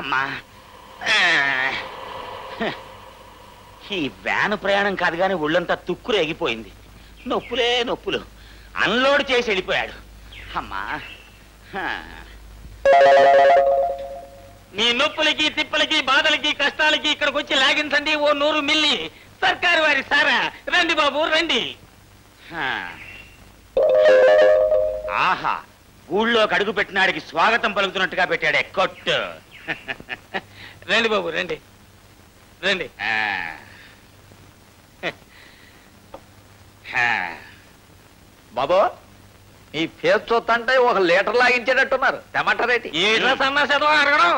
అమ్మా ఈ వ్యాను ప్రయాణం కాదు కానీ ఒళ్ళంతా తుక్కురు ఎగిపోయింది. నొప్పులే నొప్పులు. అన్లోడ్ చేసి వెళ్ళిపోయాడు. అమ్మా మీ నొప్పులకి తిప్పలకి బాధలకి కష్టాలకి ఇక్కడికి వచ్చి లాగించండి ఓ 100 మిల్లీ సర్కారు వారి సారా. రండి బాబు రండి. ఆహా ఊళ్ళో అడుగు పెట్టినాడికి స్వాగతం పలుకుతున్నట్టుగా పెట్టాడే కొట్టు. రండి బాబు రండి రండి. బాబు ఈ ఫేస్ చూస్తుంటే ఒక లీటర్ లాగించేటట్టున్నారు. టమాటా రేటు ఏదో సన్నాసడం అడగడం.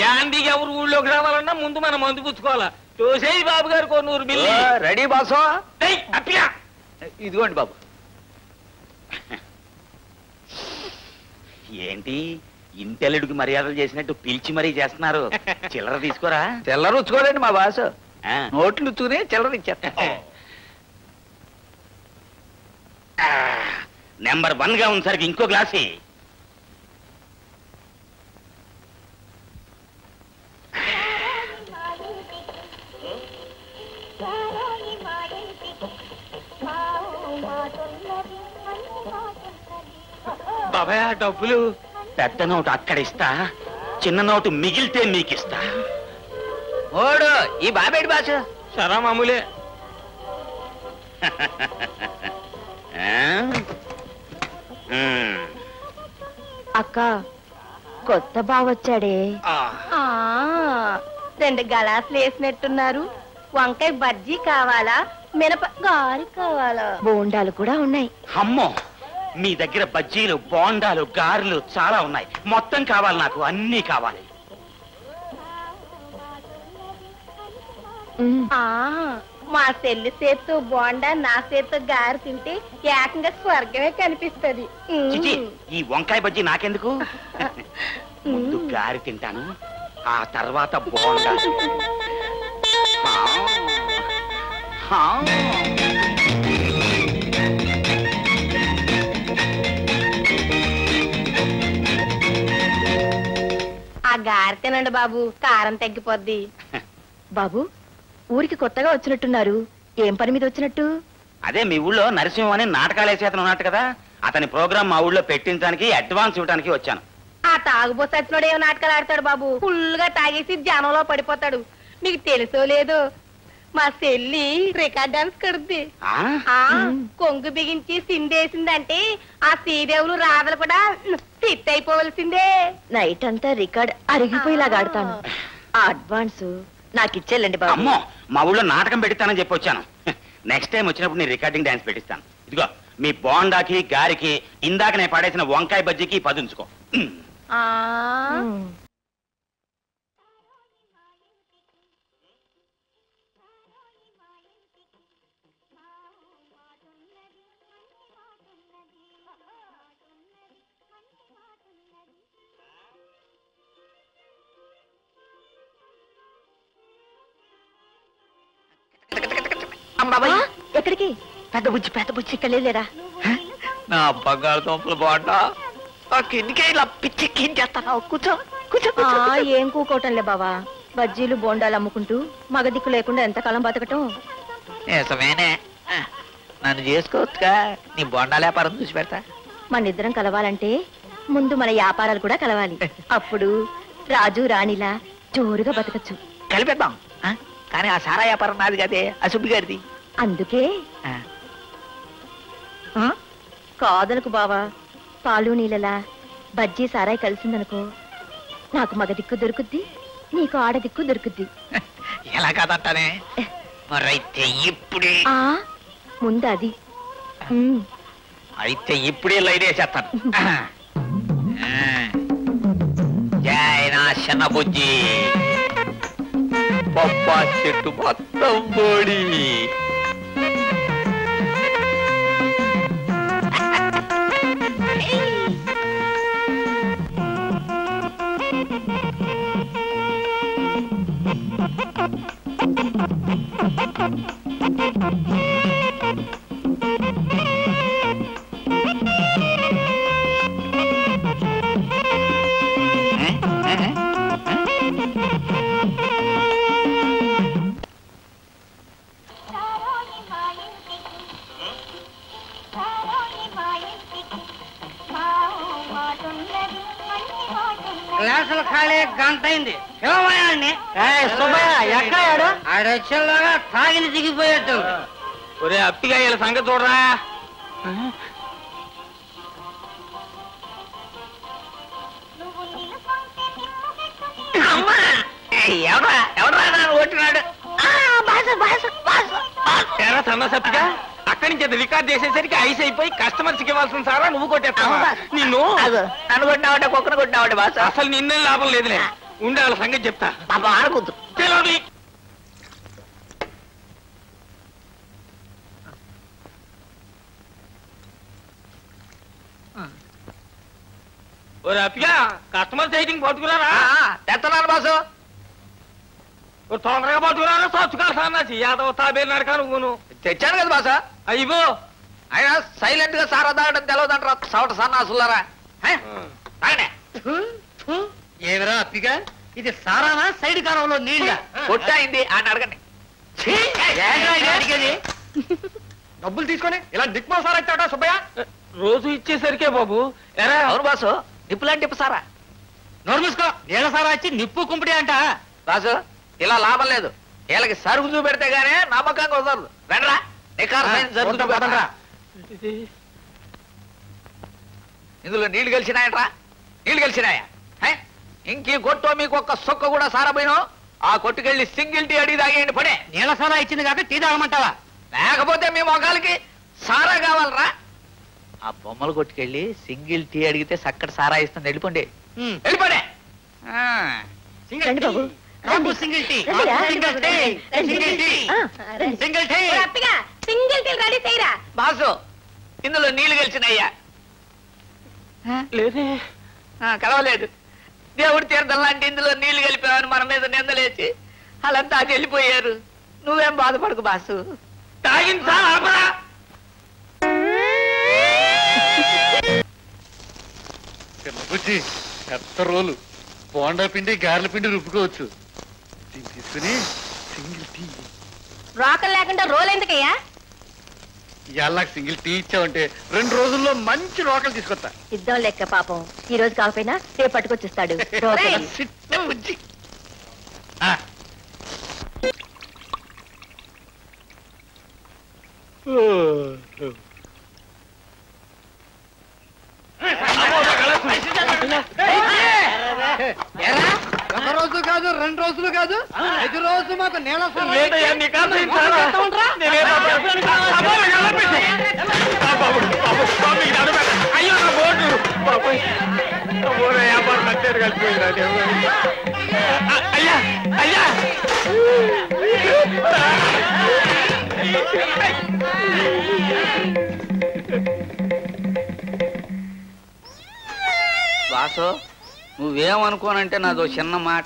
యాందికి ఎవరు ఊళ్ళోకి రావాలన్నా ముందు మనం మందు పుచ్చుకోవాలా. చూసేయి బాబు గారు 100 మిల్లీ. Ready boss. అప్పిగా ఇదిగోండి బాబు. ఏంటి ఇంటెల్లుడికి మర్యాదలు చేసినట్టు పిలిచి మరీ చేస్తున్నారు. చిల్లర తీసుకోరా. చిల్లర ఉచ్చుకోలేండి మా బాసు. నోట్లు ఉచ్చుకుని చిల్లర ఇచ్చేస్తా. నెంబర్ 1 గా ఉంది సరికి ఇంకో గ్లాసి. బాబాయ్ డబ్బులు పెద్ద నోటు అక్కడ ఇస్తా, చిన్న నోటు మిగిలితే మీకిస్తా. ఓడు ఈ బాబేడు బాసు. సరా మామూలే. అక్క కొత్త బావొచ్చాడే. 2 గలాసులు వేసినట్టున్నారు. వంకాయ బజ్జీ కావాలా, మినప గారి కావాలా? బోండాలు కూడా ఉన్నాయి. అమ్మో మీ దగ్గర బజ్జీలు బోండాలు గారెలు చాలా ఉన్నాయి. మొత్తం కావాలి నాకు, అన్నీ కావాలి. మా చెల్లి చేత్తో బోండా, నా చేత్తో గారి తింటే ఏకంగా స్వర్గమే కనిపిస్తుంది. ఈ వంకాయ బజ్జీ నాకెందుకు? ముందు గారి తింటాను, ఆ తర్వాత బోండా. ఆ గారి తినండి బాబు, కారం తగ్గిపోద్ది. బాబు ఊరికి కొత్తగా వచ్చినట్టున్నారు. ఏం పని మీద వచ్చినట్టు? అదే మీ ఊళ్ళో నరసింహం అని నాటకాలు వేసేతను ఉన్నట్టు కదా, అతని ప్రోగ్రామ్ మా ఊళ్ళో పెట్టించడానికి అడ్వాన్స్ ఇవ్వడానికి వచ్చాను. ఆ తాగుబోసచ్చినోడు ఏమో నాటకాలు ఆడతాడు బాబు. ఫుల్ గా తాగేసి జనంలో పడిపోతాడు. మీకు తెలుసో లేదో మా చెల్లి రికార్డ్ డాన్స్ కడుద్ది. కొంగు బిగించి సిందేసిందంటే ఆ శ్రీదేవులు రాధలు కూడా ఫిట్ అయిపోవలసిందే. నైట్ అంతా రికార్డ్ అరిగిపోయేలాగా ఆడతాను. ఆ అడ్వాన్స్ నాకు ఇచ్చేళ్ళండి బాబు. అమ్మో మా ఊళ్ళో నాటకం పెట్టిస్తానని చెప్పి వచ్చాను. నెక్స్ట్ టైం వచ్చినప్పుడు నీ రికార్డింగ్ డాన్స్ పెట్టిస్తాను. ఇదిగో మీ బోండాకి గారికి ఇందాక నేను పడేసిన వంకాయ బజ్జీకి 10 ఉంచుకో. ఎక్కడికి? పెద్ద బుజ్జి ఇక్కడ లేరా? నా బంగాళదుంపలు బాగుంటా. కిందికే ఇలా పిచ్చెక్కించేస్తాను. కూర్చో కూర్చో. ఏం కూకోవటంలే బావా. బజ్జీలు బోండాలు అమ్ముకుంటూ మగ దిక్కు లేకుండా ఎంతకాలం బతకటం? నిజమేనే. నన్ను చేసుకోవచ్చుగా, నీ బోండాల వ్యాపారం చూసి పెడతా. మనిద్దరం కలవాలంటే ముందు మన వ్యాపారాలు కూడా కలవాలి. అప్పుడు రాజు రాణిలా జోరుగా బతకచ్చు. కలిపేద్దాం. కానీ ఆ సారా వ్యాపారం నాది కదే, ఆ సుబ్బి గారిది. అందుకే కాదలకు బావా. పాలు నీళ్ళలా బజ్జీ సారాయి కలిసిందనుకో, నాకు మగ దిక్కు దొరుకుద్ది, నీకు ఆడ దిక్కు దొరుకుద్ది. ఎలా కాదంటానే? మరైతే ఇప్పుడే ముందు అది. అయితే ఇప్పుడే లైన్ వేసేస్తాను. జై నా చిన్న బుజ్జి. పప్పా చెట్టు మొత్తం బోడి. గ్లాసులు ఖాళీ గంట అయింది. పిలవయాన్ని ఎక్కడ ఆడొచ్చేలాగా తాగిని దిగిపోయేట్టు. ఒరే అప్పిగా వీళ్ళ సంగతి చూడరా. ఎవడరా ఓటున్నాడు సన్నసప్పిగా అక్కడి నుంచి అది రికార్డ్ చేసేసరికి ఐస్ అయిపోయి కస్టమర్స్ కి ఇవ్వాల్సిన సారా నువ్వు కొట్టేస్తావా? నిన్ను నన్ను కొట్టినావంటే కుక్కను కొట్టినావంటే బాస్ అసలు నిన్నే లాభం లేదులే. ఉండే వాళ్ళ సంగతి చెప్తా. ఆడకూడదు తెలియదు. అప్పిగా కస్టమర్ సైటింగ్ పట్టుకున్నారా? తెస్తున్నాను బాసు. తొందరగా పట్టుకున్నారా? సచ్చుకాలు సన్నాసి యాదవ తాబేలు నడక నువ్వును. తెచ్చాను కదా బాసా. అయ్యో ఆయన సైలెంట్ గా సారా తాగడం తెలవదంటారా సవట సన్నాసులారా. ఏమిరా అప్పిగా, ఇది సారానా సైడ్ కాలంలో నీళ్ళ? కొట్టయింది ఆయన అడగండి. డబ్బులు తీసుకొని ఇలా దిక్మా సారా ఇచ్చాడా సుబ్బయ్య? రోజు ఇచ్చేసరికే బాబు. ఎరా అవును బాసు, నిప్పులాంటి నిప్పు సారా. నోరు మూసుకో. నీళ్ళ సారా ఇచ్చి నిప్పు కుంపిడి అంట. బాసు ఇలా లాభం లేదు. వీళ్ళకి సరుకు చూపెడితే గానే నమ్మకంగా కుదరదు. రండ్రా జరుగుతుందా? ఇందులో నీళ్లు కలిసినాయట్రా. నీళ్లు కలిసినాయా? ఇంకీ కొట్టో మీకు ఒక్క సొక్క కూడా సారపోయినో ఆ కొట్టుకెళ్ళి సింగిల్ టీ అడిగి తాగేయండి. పడే నీళ్ళ సారా ఇచ్చింది కాక టీ తాగమంటావా? లేకపోతే మీ మొగాలకి సారా కావాలరా? ఆ బొమ్మలు కొట్టుకెళ్ళి సింగిల్ టీ అడిగితే చక్కటి సారా ఇస్తుంది. వెళ్ళిపోండి వెళ్ళిపోండి. Single tea single tea single tea ready చేయరా బాసు. ఇందులో నీళ్లు కలిసినయ్యా? లేదే, కలవలేదు. దేవుడి తీర్థం లాంటి ఇందులో నీళ్లు కలిపావని మన మీద నిందలేసి వాళ్ళంతా అది వెళ్ళిపోయారు. నువ్వేం బాధపడకు బాసు. తాగిందా బుజ్జి పెద్ద రోలు బోండా పిండి గారెల పిండి రుబ్బుకోవచ్చు. తీసుకుని సింగిల్ టీ. రోకలు లేకుండా రోల్ ఎందుకయ్యా? ఇవాళ సింగిల్ టీ ఇచ్చావంటే 2 రోజుల్లో మంచి రోకలు తీసుకొస్తా. ఇద్దాం లెక్క పాపం. ఈ రోజు కాకపోయినా రేపు పట్టుకొచ్చిస్తాడు. బుజ్జి ఒక రోజు కాదు, 2 రోజులు కాదు, 5 రోజులు మాకు నీళ్ళ అయ్యో నా బోర్డు వ్యాపారం నచ్చారు కలిసిపోయిందా? అయ్యా అయ్యా బాసు, నువ్వేమనుకోనంటే నాదో చిన్న మాట.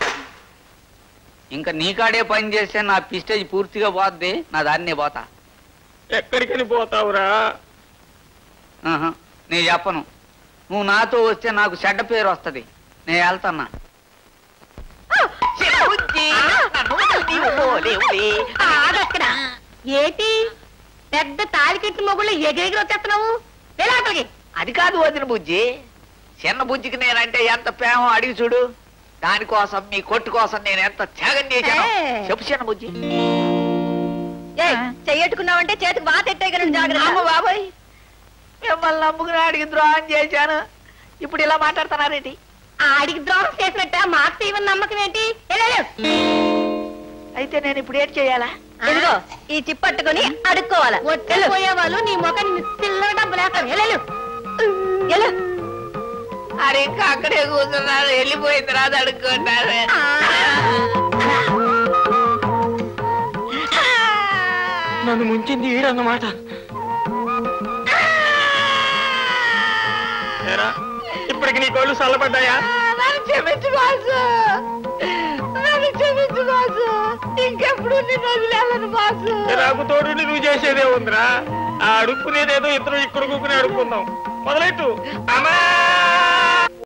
ఇంకా నీకాడే పని చేస్తే నా పిస్టేజ్ పూర్తిగా పోద్ది. నా దాన్నే పోతా. ఎక్కడికని పోతావురా? నేను చెప్పను. నువ్వు నాతో వస్తే నాకు చెడ్డ పేరు వస్తుంది. నేను వెళ్తాన్నా. ఏటి పెద్ద తాలికెట్టు మొగుళ్ళు ఎగిరెగిరి వచ్చేస్తున్నావు? అది కాదు వదిన బుజ్జి. చిన్న బుజ్జికి నేనంటే ఎంత ప్రేమ అడిగి చూడు. దానికోసం మీ కొట్టు కోసం నేను ఎంత త్యాగం చేశాను చెప్పు చిన్న బుజ్జి. చెయ్యట్టుకున్నావంటే చేతికి బాగా తెట్టేయగలను. జాగ్రత్త బాబాయ్, మిమ్మల్ని నమ్ముకుని ఆడికి ద్రోహం చేశాను. ఇప్పుడు ఇలా మాట్లాడుతున్నారేంటి? ఆడికి ద్రోహం చేసినట్ట మాకు చేయమని నమ్మకం ఏంటి? అయితే నేను ఇప్పుడు ఏం చేయాలా? ఇదిగో ఈ చిప్పట్టుకుని అడుక్కోవాలా? పోయే వాళ్ళు నీ ముఖాన్ని చిల్లర డబ్బులు వేస్తారు. అరే ఇంకా అక్కడే కూర్చున్నారు. వెళ్ళిపోయిన తర్వాత అడుక్కుంటారు. నన్ను ముంచింది ఈడన్నమాట. ఇప్పటికి నీ కోళ్ళు చల్లబడ్డాయా? నన్ను క్షమించు బాసు, నన్ను క్షమించు బాసు. ఇంకెప్పుడు నిన్ను వదిలేను బాసు. నాకు తోడు నువ్వు చేసేదే ఉందిరా. ఆ అడుక్కునేదేదో ఇద్దరు ఇక్కడ కూకుని అడుక్కుందాం. మొదలెట్టు అమ్మా.